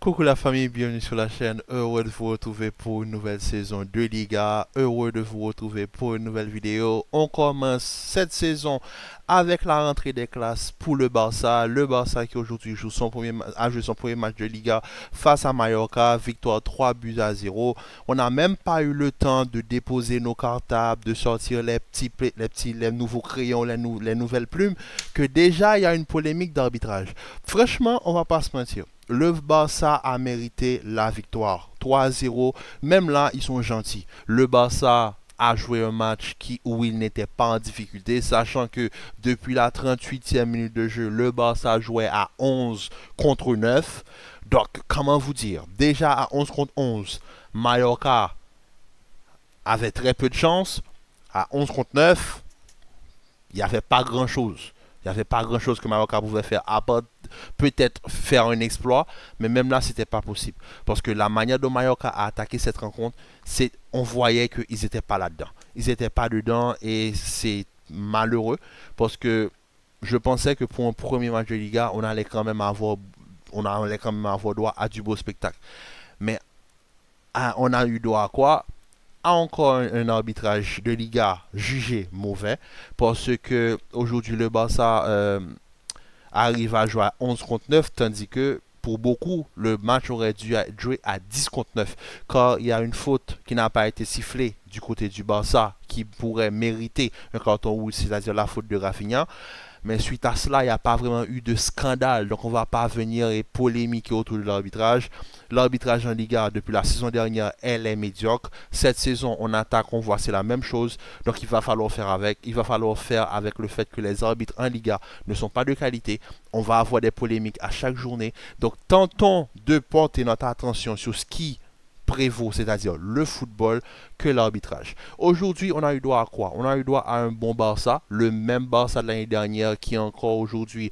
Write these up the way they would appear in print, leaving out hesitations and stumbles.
Coucou la famille, bienvenue sur la chaîne. Heureux de vous retrouver pour une nouvelle saison de Liga. Heureux de vous retrouver pour une nouvelle vidéo. On commence cette saison avec la rentrée des classes pour le Barça. Le Barça qui aujourd'hui a joué son premier match de Liga face à Mallorca. Victoire 3 buts à 0. On n'a même pas eu le temps de déposer nos cartables, de sortir les nouveaux crayons, les nouvelles plumes, que déjà il y a une polémique d'arbitrage. Franchement, on va pas se mentir. Le Barça a mérité la victoire. 3-0. Même là, ils sont gentils. Le Barça a joué un match où il n'était pas en difficulté, sachant que depuis la 38e minute de jeu, le Barça jouait à 11 contre 9. Donc, comment vous dire? Déjà à 11 contre 11, Mallorca avait très peu de chance. À 11 contre 9, il n'y avait pas grand-chose. Il n'y avait pas grand-chose que Mallorca pouvait faire, à part peut-être faire un exploit, mais même là, c'était pas possible. Parce que la manière dont Mallorca a attaqué cette rencontre, on voyait qu'ils n'étaient pas là-dedans. Ils n'étaient pas dedans et c'est malheureux parce que je pensais que pour un premier match de Liga, on allait quand même avoir droit à du beau spectacle. Mais on a eu droit à quoi? A encore un arbitrage de Liga jugé mauvais parce que aujourd'hui le Barça arrive à jouer à 11 contre 9 tandis que pour beaucoup le match aurait dû être joué à 10 contre 9 car il y a une faute qui n'a pas été sifflée du côté du Barça qui pourrait mériter un carton rouge, c'est-à-dire la faute de Rafinha. Mais suite à cela, il n'y a pas vraiment eu de scandale. Donc on ne va pas venir et polémiquer autour de l'arbitrage. L'arbitrage en Liga, depuis la saison dernière, elle est médiocre. Cette saison, on attaque, on voit, c'est la même chose. Donc il va falloir faire avec. Il va falloir faire avec le fait que les arbitres en Liga ne sont pas de qualité. On va avoir des polémiques à chaque journée. Donc tentons de porter notre attention sur ce qui prévaut, c'est-à-dire le football, que l'arbitrage. Aujourd'hui, on a eu droit à quoi? On a eu droit à un bon Barça, le même Barça de l'année dernière qui encore aujourd'hui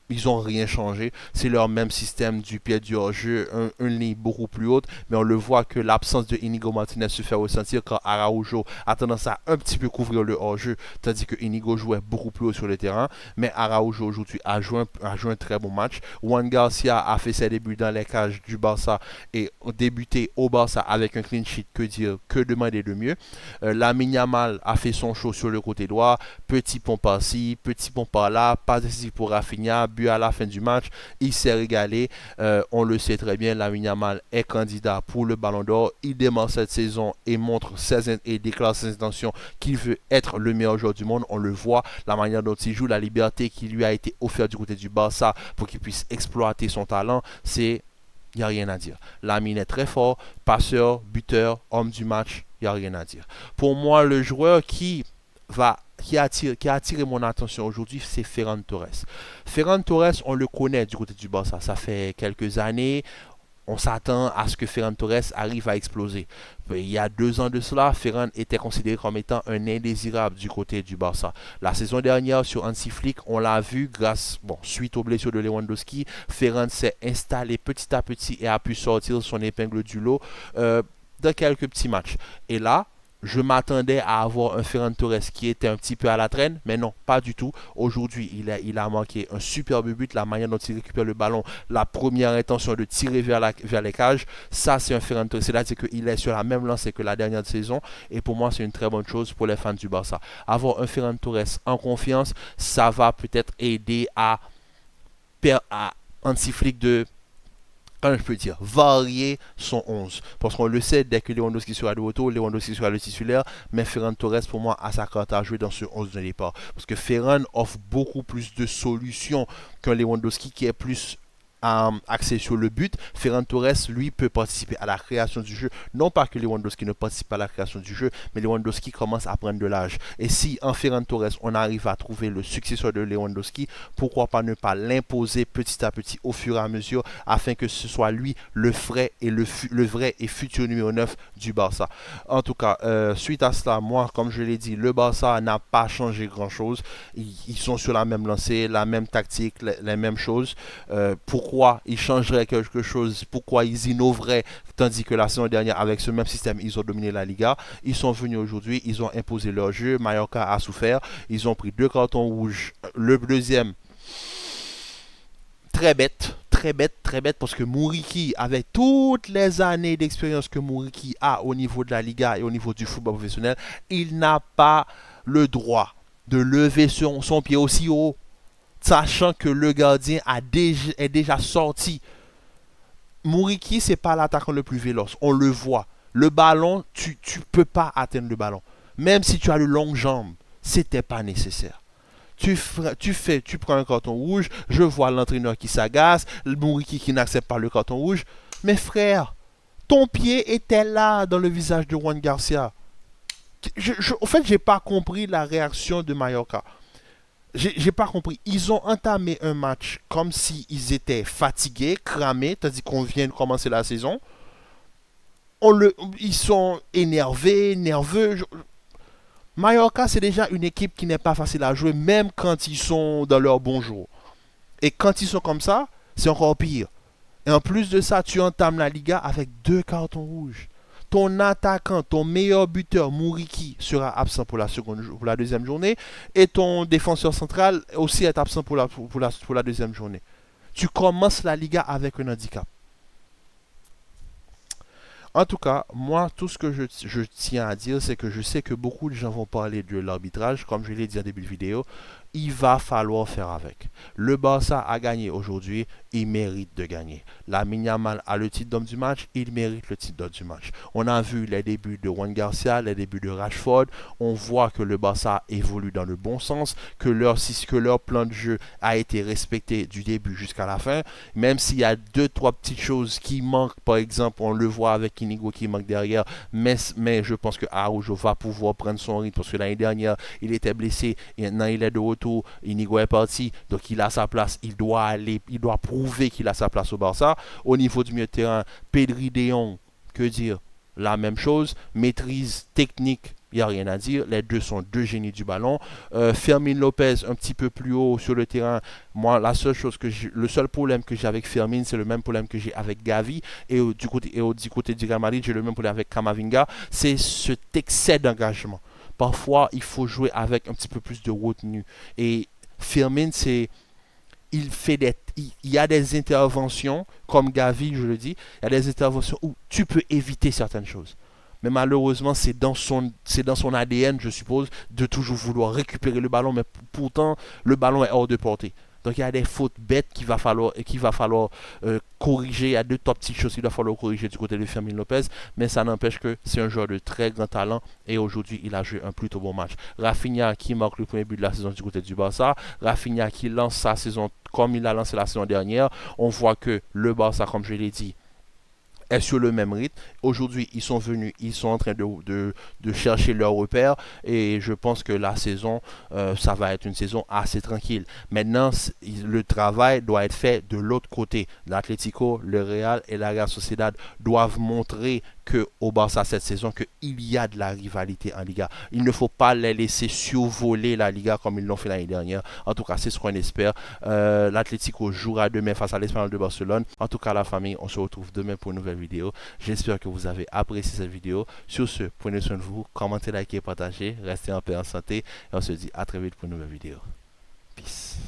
ils n'ont rien changé. C'est leur même système du pied du hors-jeu, une ligne beaucoup plus haute. Mais on le voit que l'absence de Inigo Martinez se fait ressentir quand Araujo a tendance à un petit peu couvrir le hors-jeu, tandis que Inigo jouait beaucoup plus haut sur le terrain. Mais Araujo aujourd'hui a joué un très bon match. Juan Garcia a fait ses débuts dans les cages du Barça et débuté au Barça avec un clean sheet. Que dire, que demander de mieux? Lamine Yamal a fait son show sur le côté droit. Petit pont par-ci, petit pont par-là, pas décisif pour Rafinha, but à la fin du match, il s'est régalé. On le sait très bien, Lamine Yamal est candidat pour le Ballon d'Or. Il démarre cette saison et et déclare ses intentions qu'il veut être le meilleur joueur du monde. On le voit, la manière dont il joue, la liberté qui lui a été offerte du côté du Barça pour qu'il puisse exploiter son talent, il n'y a rien à dire. Lamine est très fort, passeur, buteur, homme du match, il n'y a rien à dire. Pour moi, le joueur qui a attiré mon attention aujourd'hui, c'est Ferran Torres. Ferran Torres, on le connaît du côté du Barça. Ça fait quelques années. On s'attend à ce que Ferran Torres arrive à exploser. Il y a 2 ans de cela, Ferran était considéré comme étant un indésirable du côté du Barça. La saison dernière, sur Hansi Flick, on l'a vu suite aux blessures de Lewandowski, Ferran s'est installé petit à petit et a pu sortir son épingle du lot dans quelques petits matchs. Et là, je m'attendais à avoir un Ferran Torres qui était un petit peu à la traîne, mais non, pas du tout. Aujourd'hui, il a marqué un superbe but, la manière dont il récupère le ballon, la première intention de tirer vers les cages, ça c'est un Ferran Torres. C'est-à-dire qu'il est sur la même lancée que la dernière saison, et pour moi c'est une très bonne chose pour les fans du Barça. Avoir un Ferran Torres en confiance, ça va peut-être aider à Hansi Flick de quand je peux dire, varier son 11. Parce qu'on le sait, dès que Lewandowski sera de retour, Lewandowski sera le titulaire, mais Ferran Torres, pour moi, a sa carte à jouer dans ce 11 de départ. Parce que Ferran offre beaucoup plus de solutions qu'un Lewandowski qui est plus axé sur le but. Ferran Torres, lui, peut participer à la création du jeu. Non pas que Lewandowski ne participe pas à la création du jeu, mais Lewandowski commence à prendre de l'âge. Et si en Ferran Torres, on arrive à trouver le successeur de Lewandowski, pourquoi pas ne pas l'imposer petit à petit au fur et à mesure afin que ce soit lui le vrai et futur numéro 9 du Barça. En tout cas, suite à cela, moi, comme je l'ai dit, le Barça n'a pas changé grand-chose. Ils sont sur la même lancée, la même tactique, les mêmes choses. Pourquoi ils changeraient quelque chose, pourquoi ils innoveraient, tandis que la saison dernière, avec ce même système, ils ont dominé la Liga. Ils sont venus aujourd'hui, ils ont imposé leur jeu, Mallorca a souffert, ils ont pris 2 cartons rouges, le deuxième, Très bête, très bête, très bête, parce que Mouriki, avec toutes les années d'expérience que Mouriki a au niveau de la Liga et au niveau du football professionnel, il n'a pas le droit de lever son pied aussi haut, sachant que le gardien est déjà sorti. Mouriki, c'est pas l'attaquant le plus véloce, on le voit. Le ballon, tu peux pas atteindre le ballon. Même si tu as de longues jambes, c'était pas nécessaire. Tu prends un carton rouge, je vois l'entraîneur qui s'agace, le Mouriki qui n'accepte pas le carton rouge. Mais frère, ton pied était là dans le visage de Juan Garcia. En fait, j'ai pas compris la réaction de Mallorca. J'ai pas compris. Ils ont entamé un match comme s'ils étaient fatigués, cramés, tandis qu'on vient de commencer la saison. Ils sont énervés, nerveux. Mallorca, c'est déjà une équipe qui n'est pas facile à jouer, même quand ils sont dans leur bon jour. Et quand ils sont comme ça, c'est encore pire. Et en plus de ça, tu entames la Liga avec 2 cartons rouges. Ton attaquant, ton meilleur buteur, Mouriki, sera absent pour la deuxième journée. Et ton défenseur central aussi est absent pour la deuxième journée. Tu commences la Liga avec un handicap. En tout cas, moi, tout ce que je tiens à dire, c'est que je sais que beaucoup de gens vont parler de l'arbitrage, comme je l'ai dit en début de vidéo. Il va falloir faire avec. Le Barça a gagné aujourd'hui, il mérite de gagner. Lamine Yamal a le titre d'homme du match, il mérite le titre d'homme du match. On a vu les débuts de Juan Garcia, les débuts de Rashford. On voit que le Barça évolue dans le bon sens, que leur plan de jeu a été respecté du début jusqu'à la fin. Même s'il y a 2-3 petites choses qui manquent, par exemple, on le voit avec Inigo qui manque derrière, mais je pense que Araujo va pouvoir prendre son rythme parce que l'année dernière, il était blessé et maintenant il est de retour. Inigo est parti, donc il a sa place. Il doit prouver qu'il a sa place au Barça. Au niveau du milieu de terrain, Pedri, De Jong, que dire? La même chose, maîtrise technique, il n'y a rien à dire. Les deux sont deux génies du ballon. Fermin Lopez, un petit peu plus haut sur le terrain. Moi, le seul problème que j'ai avec Fermin, c'est le même problème que j'ai avec Gavi. Et du côté du Real Madrid, j'ai le même problème avec Camavinga. C'est cet excès d'engagement. Parfois, il faut jouer avec un petit peu plus de retenue. Et Firmin, il y a des interventions, comme Gavi, je le dis, il y a des interventions où tu peux éviter certaines choses. Mais malheureusement, c'est dans son ADN, je suppose, de toujours vouloir récupérer le ballon, mais pourtant, le ballon est hors de portée. Donc il y a des fautes bêtes qu'il va falloir corriger. Il y a 2 trois petites choses qu'il va falloir corriger du côté de Fermin Lopez. Mais ça n'empêche que c'est un joueur de très grand talent. Et aujourd'hui, il a joué un plutôt bon match. Rafinha qui marque le premier but de la saison du côté du Barça. Rafinha qui lance sa saison comme il a lancé la saison dernière. On voit que le Barça, comme je l'ai dit, est sur le même rythme. Aujourd'hui, ils sont venus, ils sont en train de chercher leur repère et je pense que la saison, ça va être une saison assez tranquille. Maintenant, le travail doit être fait de l'autre côté. L'Atlético, le Real et la Real Sociedad doivent montrer que au Barça cette saison qu'il y a de la rivalité en Liga. Il ne faut pas les laisser survoler la Liga comme ils l'ont fait l'année dernière. En tout cas, c'est ce qu'on espère. L'Atlético jouera demain face à l'Espagnol de Barcelone. En tout cas, la famille, on se retrouve demain pour une nouvelle vidéo. J'espère que vous avez apprécié cette vidéo. Sur ce, prenez soin de vous, commentez, likez, partagez, restez en paix, en santé et on se dit à très vite pour une nouvelle vidéo. Peace.